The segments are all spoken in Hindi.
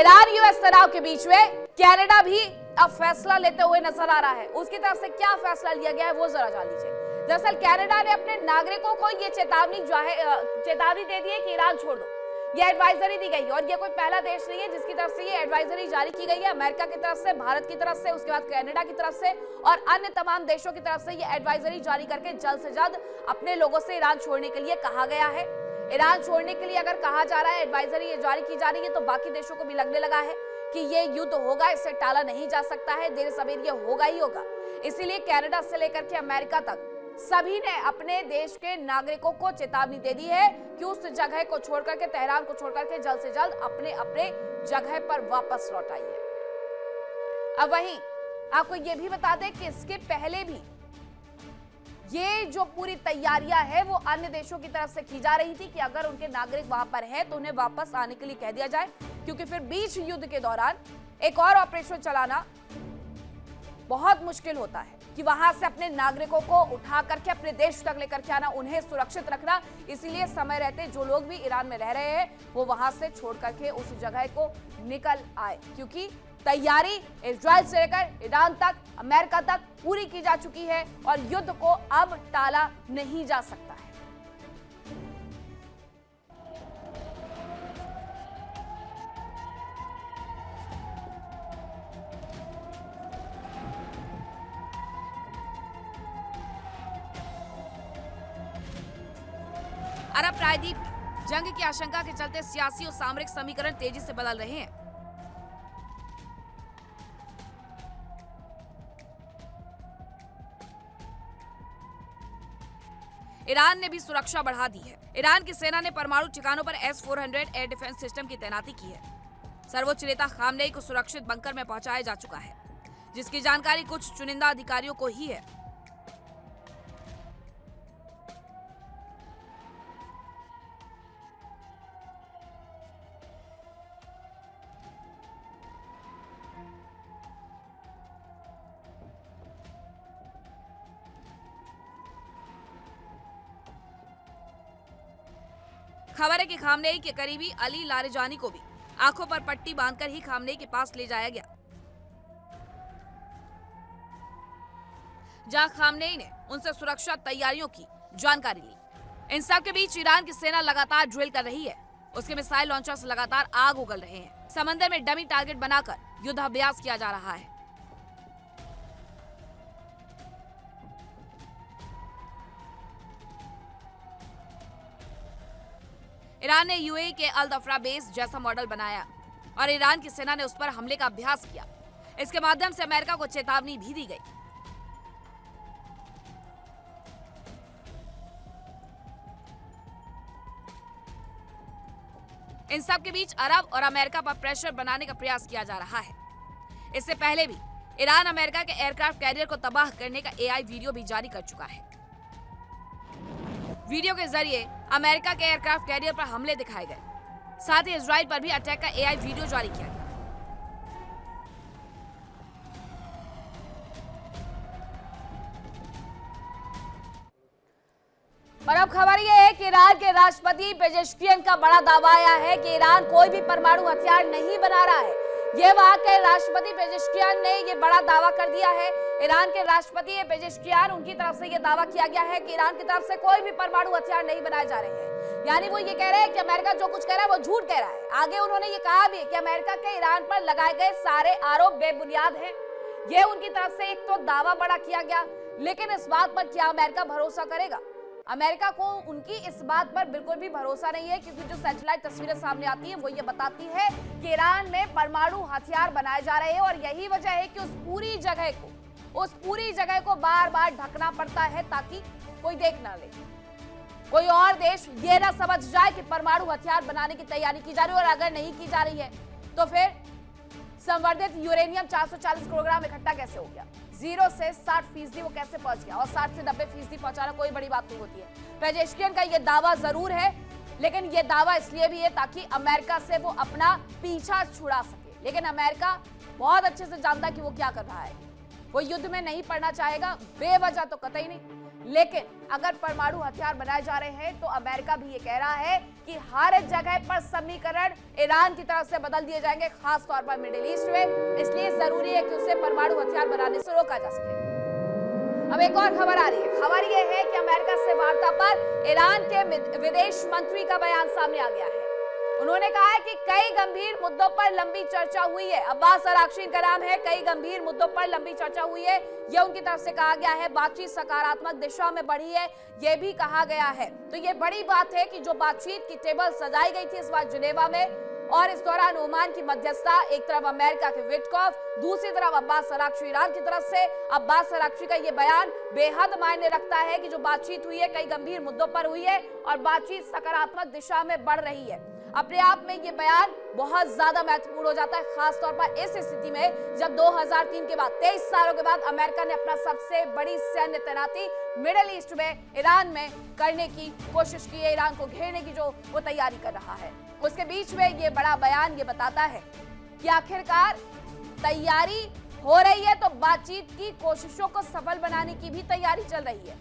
ईरान यूएस तनाव के बीच में कनाडा भी अब फैसला लेते हुए नजर आ रहा है। उसकी तरफ से क्या फैसला लिया गया है वो जरा जान लीजिए। दरअसल कनाडा ने अपने नागरिकों को ये चेतावनी दे दी है कि ईरान छोड़ दो। ये एडवाइजरी दी गई है और ये कोई पहला देश नहीं है जिसकी तरफ से ये एडवाइजरी जारी की गई है। अमेरिका की तरफ से, भारत की तरफ से, उसके बाद कनाडा की तरफ से और अन्य तमाम देशों की तरफ से ये एडवाइजरी जारी करके जल्द से जल्द अपने लोगों से ईरान छोड़ने के लिए कहा गया है। ईरान छोड़ने के लिए अगर कहा जा रहा है, एडवाइजरी जारी की जा रही है, तो बाकी देशों को भी लगने लगा है कि ये युद्ध होगा, इससे टाला नहीं जा सकता है, देर सवेर ये होगा ही होगा। इसीलिए कनाडा से लेकर के अमेरिका तक सभी ने अपने देश के नागरिकों को चेतावनी दे दी है कि उस जगह को छोड़कर के, तेहरान को छोड़कर के जल्द से जल्द अपने अपने जगह पर वापस लौट आइए। अब वहीं आपको ये भी बता दें कि इसके पहले भी ये जो पूरी तैयारियां है वो अन्य देशों की तरफ से की जा रही थी कि अगर उनके नागरिक वहां पर हैं तो उन्हें वापस आने के लिए कह दिया जाए, क्योंकि फिर बीच युद्ध के दौरान एक और ऑपरेशन चलाना बहुत मुश्किल होता है कि वहां से अपने नागरिकों को उठा करके अपने देश तक लेकर के आना, उन्हें सुरक्षित रखना। इसीलिए समय रहते जो लोग भी ईरान में रह रहे हैं वो वहां से छोड़ करके उस जगह को निकल आए, क्योंकि तैयारी इजराइल से लेकर ईरान तक, अमेरिका तक पूरी की जा चुकी है और युद्ध को अब टाला नहीं जा सकता है। अरब प्रायद्वीप में जंग की आशंका के चलते सियासी और सामरिक समीकरण तेजी से बदल रहे हैं। ईरान ने भी सुरक्षा बढ़ा दी है। ईरान की सेना ने परमाणु ठिकानों पर S-400 एयर डिफेंस सिस्टम की तैनाती की है। सर्वोच्च नेता खामनेई को सुरक्षित बंकर में पहुंचाया जा चुका है, जिसकी जानकारी कुछ चुनिंदा अधिकारियों को ही है। खबर है कि खामनेई के करीबी अली लारिजानी को भी आंखों पर पट्टी बांधकर ही खामनेई के पास ले जाया गया, जहां खामनेई ने उनसे सुरक्षा तैयारियों की जानकारी ली। इन सब के बीच ईरान की सेना लगातार ड्रिल कर रही है। उसके मिसाइल लॉन्चर से लगातार आग उगल रहे हैं। समंदर में डमी टारगेट बनाकर युद्धाभ्यास किया जा रहा है। ईरान ने यूएई के अल दफरा बेस जैसा मॉडल बनाया और ईरान की सेना ने उस पर हमले का अभ्यास किया। इसके माध्यम से अमेरिका को चेतावनी भी दी गई। इन सब के बीच अरब और अमेरिका पर प्रेशर बनाने का प्रयास किया जा रहा है। इससे पहले भी ईरान अमेरिका के एयरक्राफ्ट कैरियर को तबाह करने का एआई वीडियो भी जारी कर चुका है। वीडियो के जरिए अमेरिका के एयरक्राफ्ट कैरियर पर हमले दिखाए गए। साथ ही इजराइल पर भी अटैक का एआई वीडियो जारी किया गया। और अब खबर यह है कि ईरान के राष्ट्रपति पेजेश्कियन का बड़ा दावा आया है कि ईरान कोई भी परमाणु हथियार नहीं बना रहा है। ये वहां के राष्ट्रपति पेजेश्कियन ने ये बड़ा दावा कर दिया है। ईरान के राष्ट्रपति पेजेश्कियन, उनकी तरफ से ये दावा किया गया है कि ईरान की तरफ से कोई भी परमाणु हथियार नहीं बनाए जा रहे हैं। यानी वो ये कह रहे हैं कि अमेरिका जो कुछ कह रहा है वो झूठ कह रहा है। आगे उन्होंने ये कहा भी कि अमेरिका के ईरान पर लगाए गए सारे आरोप बेबुनियाद हैं। ये उनकी तरफ से एक तो दावा बड़ा किया गया, लेकिन इस बात पर क्या अमेरिका भरोसा करेगा? अमेरिका को उनकी इस बात पर बिल्कुल भी भरोसा नहीं है, क्योंकि जो सैटेलाइट तस्वीरें सामने आती हैं वो ये बताती है कि ईरान में परमाणु हथियार बनाए जा रहे हैं और यही वजह है कि उस पूरी जगह को बार बार ढकना पड़ता है ताकि कोई देख ना ले, कोई और देश ये ना समझ जाए कि परमाणु हथियार बनाने की तैयारी की जा रही है। और अगर नहीं की जा रही है तो फिर संवर्धित यूरेनियम 440 किलोग्राम इकट्ठा कैसे हो गया? 0 से 60% वो कैसे पहुंच गया? और 60 से 90% पहुंचाना कोई बड़ी बात नहीं होती है। पेजेश्कियन का ये दावा जरूर है, लेकिन ये दावा इसलिए भी है ताकि अमेरिका से वो अपना पीछा छुड़ा सके। लेकिन अमेरिका बहुत अच्छे से जानता है कि वो क्या कर रहा है। वो युद्ध में नहीं पड़ना चाहेगा, बेवजह तो कतई नहीं। लेकिन अगर परमाणु हथियार बनाए जा रहे हैं तो अमेरिका भी ये कह रहा है कि हर जगह पर समीकरण ईरान की तरफ से बदल दिए जाएंगे, खास तौर पर मिडिल ईस्ट में। इसलिए जरूरी है कि उसे परमाणु हथियार बनाने से रोका जा सके। अब एक और खबर आ रही है। खबर यह है कि अमेरिका से वार्ता पर ईरान के विदेश मंत्री का बयान सामने आ गया है। उन्होंने कहा है कि कई गंभीर मुद्दों पर लंबी चर्चा हुई है। अब्बास अराक्ची का नाम है। कई गंभीर मुद्दों पर लंबी चर्चा हुई है, यह उनकी तरफ से कहा गया है। बातचीत सकारात्मक दिशा में बढ़ी है, यह भी कहा गया है। तो ये बड़ी बात है कि जो बातचीत की टेबल सजाई गई थी इस बार जिनेवा में, और इस दौरान ओमान की मध्यस्थता, एक तरफ अमेरिका के विटकॉफ, दूसरी तरफ अब्बास अराक्ची ईरान की तरफ से। अब्बास अराक्ची का ये बयान बेहद मायने रखता है कि जो बातचीत हुई है कई गंभीर मुद्दों पर हुई है और बातचीत सकारात्मक दिशा में बढ़ रही है। अपने आप में ये बयान बहुत ज्यादा महत्वपूर्ण हो जाता है, खासतौर पर इस स्थिति में जब 2003 के बाद 23 सालों के बाद अमेरिका ने अपना सबसे बड़ी सैन्य तैनाती मिडिल ईस्ट में, ईरान में करने की कोशिश की है। ईरान को घेरने की जो वो तैयारी कर रहा है, उसके बीच में ये बड़ा बयान ये बताता है कि आखिरकार तैयारी हो रही है, तो बातचीत की कोशिशों को सफल बनाने की भी तैयारी चल रही है।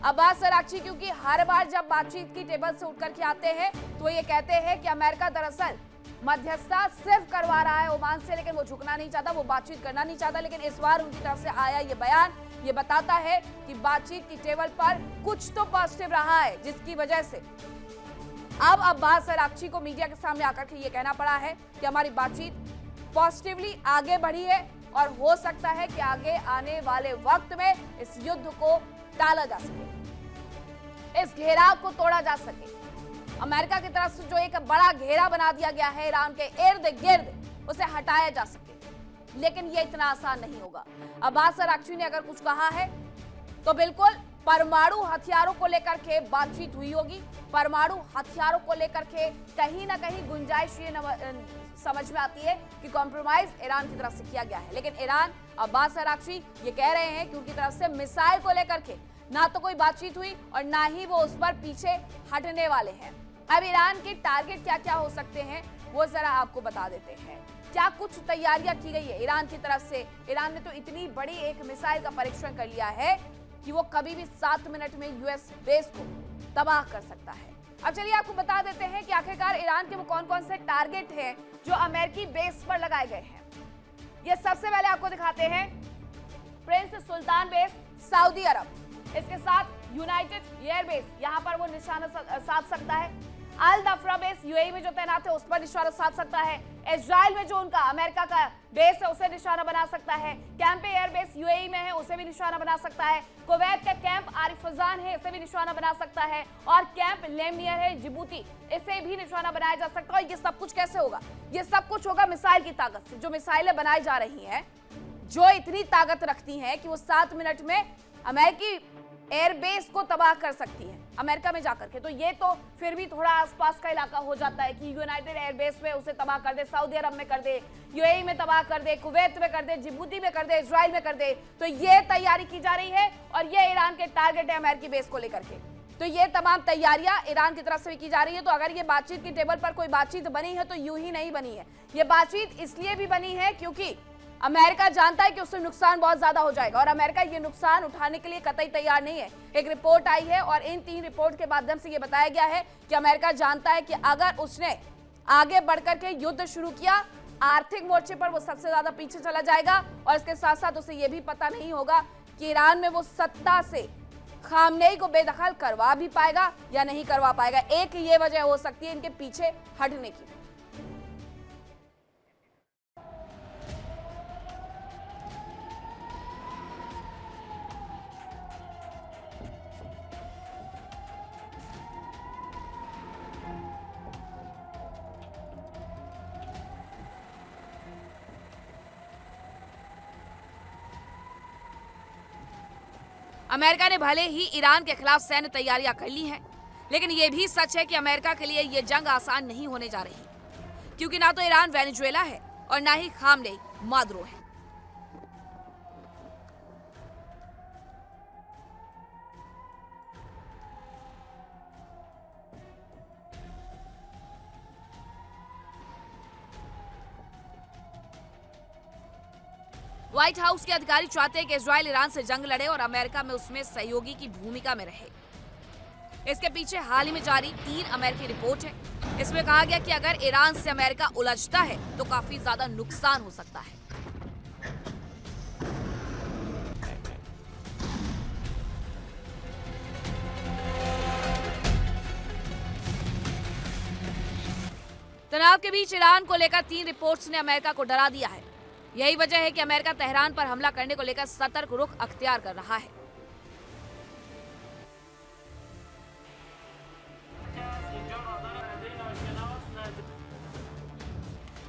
अब्बास अराक्ची क्योंकि हर बार जब बातचीत की टेबल से उठकर के आते हैं तो ये कहते हैं कि अमेरिका दरअसल मध्यस्थता सिर्फ करवा रहा है ओमान से, लेकिन वो झुकना नहीं चाहता, वो बातचीत करना नहीं चाहता। लेकिन इस बार उनकी तरफ से आया ये बयान ये बताता है कि बातचीत की टेबल पर कुछ तो पॉजिटिव रहा है, जिसकी वजह से अब अब्बास अराक्ची को मीडिया के सामने आकर के ये कहना पड़ा है कि हमारी बातचीत पॉजिटिवली आगे बढ़ी है और हो सकता है कि आगे आने वाले वक्त में इस युद्ध को टाला जा सके, इस घेराव को तोड़ा जा सके। अमेरिका की तरफ से जो एक बड़ा घेरा बना दिया गया है ईरान के इर्द गिर्द, उसे हटाया जा सके। लेकिन यह इतना आसान नहीं होगा। अब्बास अराक्ची ने अगर कुछ कहा है तो बिल्कुल परमाणु हथियारों को लेकर के बातचीत हुई होगी। परमाणु हथियारों को लेकर के कहीं ना कहीं गुंजाइश ये समझ में आती है कि कॉम्प्रोमाइज ईरान की तरफ से किया गया है। लेकिन ईरान, अब्बास अराक्ची ये कह रहे हैं कि उनकी तरफ से मिसाइल को लेकर के ना तो कोई बातचीत हुई और ना ही वो उस पर पीछे हटने वाले हैं। अब ईरान के टारगेट क्या क्या हो सकते हैं वो जरा आपको बता देते हैं। क्या कुछ तैयारियां की गई है ईरान की तरफ से। ईरान ने तो इतनी बड़ी एक मिसाइल का परीक्षण कर लिया है कि वो कभी भी 7 मिनट में यूएस बेस को तबाह कर सकता है। अब चलिए आपको बता देते हैं कि आखिरकार ईरान के वो कौन कौन से टारगेट हैं जो अमेरिकी बेस पर लगाए गए हैं। ये सबसे पहले आपको दिखाते हैं प्रिंस सुल्तान बेस, सऊदी अरब। इसके साथ यूनाइटेड एयर बेस, यहां पर वो निशाना साध सकता है। अल दफरा बेस यूएई में जो तैनात है उस पर निशाना साध सकता है। इजराइल में जो उनका अमेरिका का बेस है उसे निशाना बना सकता है। कैंप एयर बेस यूएई में है, उसे भी निशाना बना सकता है। कुवैत का कैंप आरिफजान है, इसे भी निशाना बना सकता है। और कैंप लेमनियर है जिबूती, इसे भी निशाना बनाया जा सकता है। और ये सब कुछ कैसे होगा? ये सब कुछ होगा मिसाइल की ताकत से। जो मिसाइलें बनाई जा रही हैं जो इतनी ताकत रखती हैं कि वो 7 मिनट में अमेरिकी एयरबेस को तबाह कर सकती है अमेरिका में जाकर के। तो ये तो फिर भी थोड़ा आसपास का इलाका हो जाता है कि यूनाइटेड एयरबेस में उसे तबाह कर दे, सऊदी अरब में कर दे, यूएई में तबाह कर दे, कुवैत में कर दे, जिबूती में कर दे, इजराइल में कर दे। तो ये तैयारी की जा रही है और ये ईरान के टारगेट है अमेरिकी बेस को लेकर के। तो ये तमाम तैयारियां ईरान की तरफ से भी की जा रही है। तो अगर ये बातचीत की टेबल पर कोई बातचीत बनी है तो यूं ही नहीं बनी है। ये बातचीत इसलिए भी बनी है क्योंकि अमेरिका जानता है कि उससे नुकसान बहुत ज्यादा हो जाएगा और अमेरिका ये नुकसान उठाने के लिए कतई तैयार नहीं है। एक रिपोर्ट आई है और इन 3 रिपोर्ट के माध्यम से ये बताया गया है कि अमेरिका जानता है कि अगर उसने आगे बढ़कर के युद्ध शुरू किया, आर्थिक मोर्चे पर वो सबसे ज्यादा पीछे चला जाएगा। और इसके साथ साथ उसे ये भी पता नहीं होगा कि ईरान में वो सत्ता से खामनेई को बेदखल करवा भी पाएगा या नहीं करवा पाएगा। एक ये वजह हो सकती है इनके पीछे हटने की। अमेरिका ने भले ही ईरान के खिलाफ सैन्य तैयारियां कर ली हैं, लेकिन यह भी सच है कि अमेरिका के लिए यह जंग आसान नहीं होने जा रही, क्योंकि ना तो ईरान वेनेजुएला है और ना ही खामनेई मादुरो है। व्हाइट हाउस के अधिकारी चाहते हैं कि इजराइल ईरान से जंग लड़े और अमेरिका में उसमें सहयोगी की भूमिका में रहे। इसके पीछे हाल ही में जारी 3 अमेरिकी रिपोर्ट है। इसमें कहा गया कि अगर ईरान से अमेरिका उलझता है तो काफी ज्यादा नुकसान हो सकता है। तनाव के बीच ईरान को लेकर 3 रिपोर्ट्स ने अमेरिका को डरा दिया है। यही वजह है कि अमेरिका तेहरान पर हमला करने को लेकर सतर्क रुख अख्तियार कर रहा है।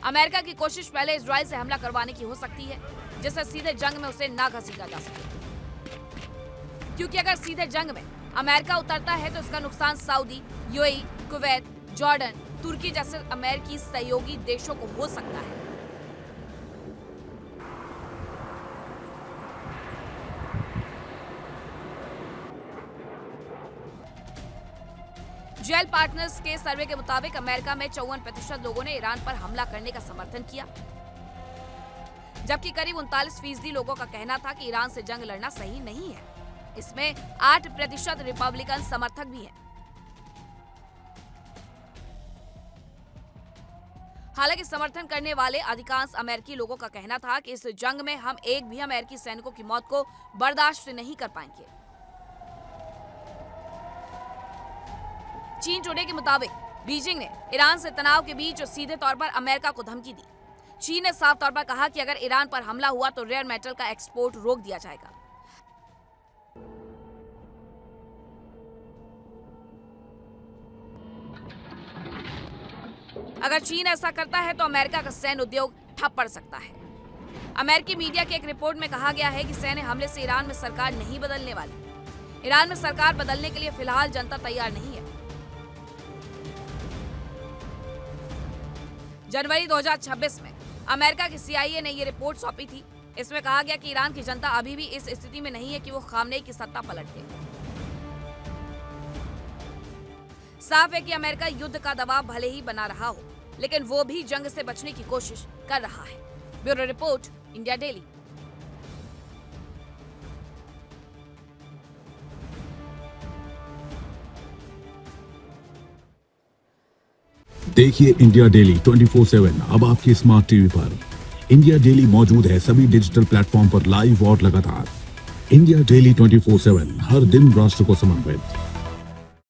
अमेरिका की कोशिश पहले इजराइल से हमला करवाने की हो सकती है, जिससे सीधे जंग में उसे ना घसीटा जा सके। क्योंकि अगर सीधे जंग में अमेरिका उतरता है तो इसका नुकसान सऊदी, यूएई, कुवैत, जॉर्डन, तुर्की जैसे अमेरिकी सहयोगी देशों को हो सकता है। जेल पार्टनर्स के सर्वे के मुताबिक अमेरिका में 54% लोगों ने ईरान पर हमला करने का समर्थन किया, जबकि करीब 39% लोगों का कहना था कि ईरान से जंग लड़ना सही नहीं है। इसमें 8% रिपब्लिकन समर्थक भी हैं। हालांकि समर्थन करने वाले अधिकांश अमेरिकी लोगों का कहना था कि इस जंग में हम एक भी अमेरिकी सैनिकों की मौत को बर्दाश्त नहीं कर पाएंगे। चीन टुडे के मुताबिक बीजिंग ने ईरान से तनाव के बीच सीधे तौर पर अमेरिका को धमकी दी। चीन ने साफ तौर पर कहा कि अगर ईरान पर हमला हुआ तो रेयर मेटल का एक्सपोर्ट रोक दिया जाएगा। अगर चीन ऐसा करता है तो अमेरिका का सैन्य उद्योग ठप पड़ सकता है। अमेरिकी मीडिया की एक रिपोर्ट में कहा गया है कि सैन्य हमले से ईरान में सरकार नहीं बदलने वाली। ईरान में सरकार बदलने के लिए फिलहाल जनता तैयार नहीं है। जनवरी 2026 में अमेरिका की CIA ने ये रिपोर्ट सौंपी थी। इसमें कहा गया कि ईरान की जनता अभी भी इस स्थिति में नहीं है कि वो खामनेई की सत्ता पलट दे। साफ है कि अमेरिका युद्ध का दबाव भले ही बना रहा हो, लेकिन वो भी जंग से बचने की कोशिश कर रहा है। Bureau report, India daily. देखिए इंडिया डेली 24/7 अब आपकी स्मार्ट टीवी पर। इंडिया डेली मौजूद है सभी डिजिटल प्लेटफॉर्म पर लाइव और लगातार। इंडिया डेली 24/7 हर दिन राष्ट्र को समर्पित।